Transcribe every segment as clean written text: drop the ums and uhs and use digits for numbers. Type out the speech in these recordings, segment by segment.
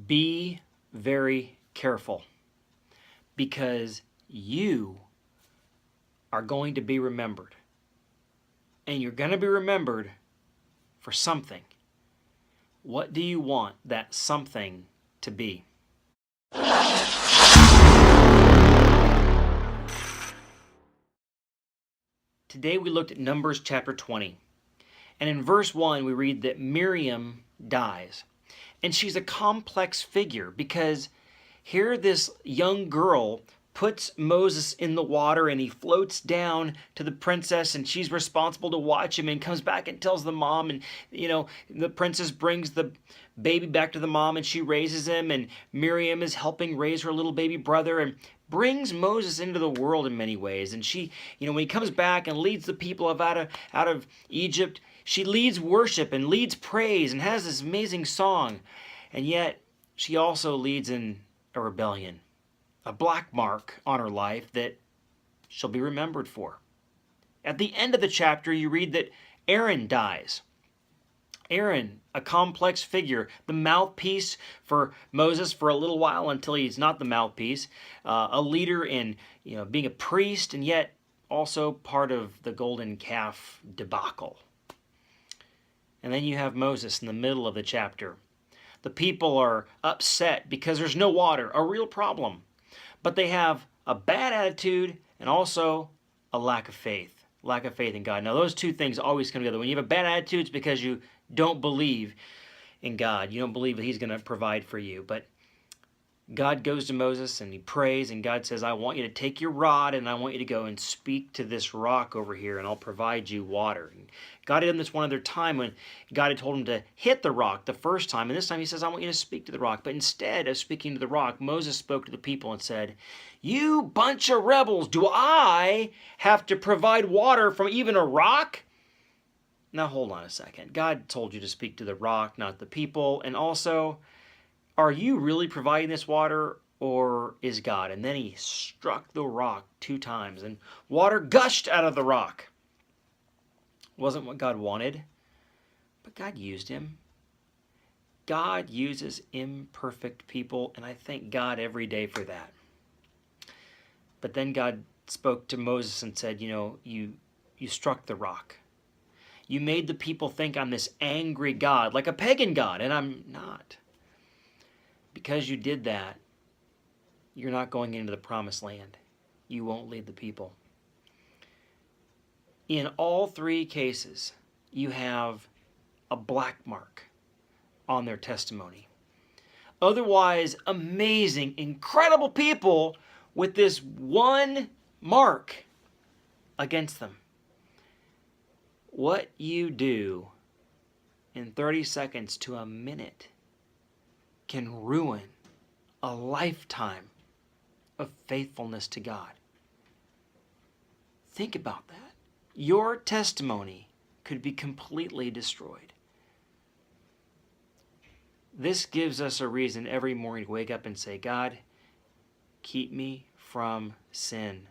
Be very careful, because you are going to be remembered. And you're going to be remembered for something. What do you want that something to be? Today we looked at Numbers chapter 20. And in verse 1 we read that Miriam dies. And she's a complex figure because here this young girl puts Moses in the water and he floats down to the princess and she's responsible to watch him, and comes back and tells the mom, and the princess brings the baby back to the mom and she raises him, and Miriam is helping raise her little baby brother and brings Moses into the world in many ways. And she, when he comes back and leads the people out of Egypt, she leads worship and leads praise and has this amazing song. And yet she also leads in a rebellion, a black mark on her life that she'll be remembered for. At the end of the chapter, you read that Aaron dies. Aaron, a complex figure, the mouthpiece for Moses for a little while until he's not the mouthpiece, a leader in being a priest, and yet also part of the golden calf debacle. And then you have Moses in the middle of the chapter. The people are upset because there's no water, a real problem. But they have a bad attitude and also a lack of faith in God. Now, those two things always come together. When you have a bad attitude, it's because you don't believe in God. You don't believe that He's going to provide for you. But God goes to Moses and he prays, and God says, I want you to take your rod and I want you to go and speak to this rock over here and I'll provide you water. And God had done this one other time when God had told him to hit the rock the first time, and this time he says, I want you to speak to the rock. But instead of speaking to the rock, Moses spoke to the people and said, you bunch of rebels, do I have to provide water from even a rock? Now hold on a second. God told you to speak to the rock, not the people. And also, are you really providing this water, or is God? And then he struck the rock 2 times and water gushed out of the rock. Wasn't what God wanted, but God used him. God uses imperfect people, and I thank God every day for that. But then God spoke to Moses and said, you struck the rock. You made the people think I'm this angry God, like a pagan God, and I'm not. Because you did that, you're not going into the promised land. You won't lead the people. In all 3 cases, you have a black mark on their testimony. Otherwise, amazing, incredible people with this one mark against them. What you do in 30 seconds to a minute can ruin a lifetime of faithfulness to God. Think about that. Your testimony could be completely destroyed. This gives us a reason every morning to wake up and say, God, keep me from sin.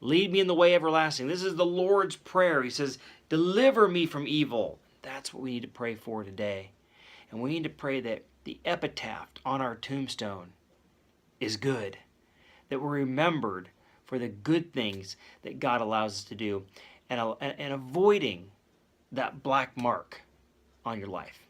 Lead me in the way everlasting. This is the Lord's Prayer. He says, deliver me from evil. That's what we need to pray for today. And we need to pray that the epitaph on our tombstone is good, that we're remembered for the good things that God allows us to do, and avoiding that black mark on your life.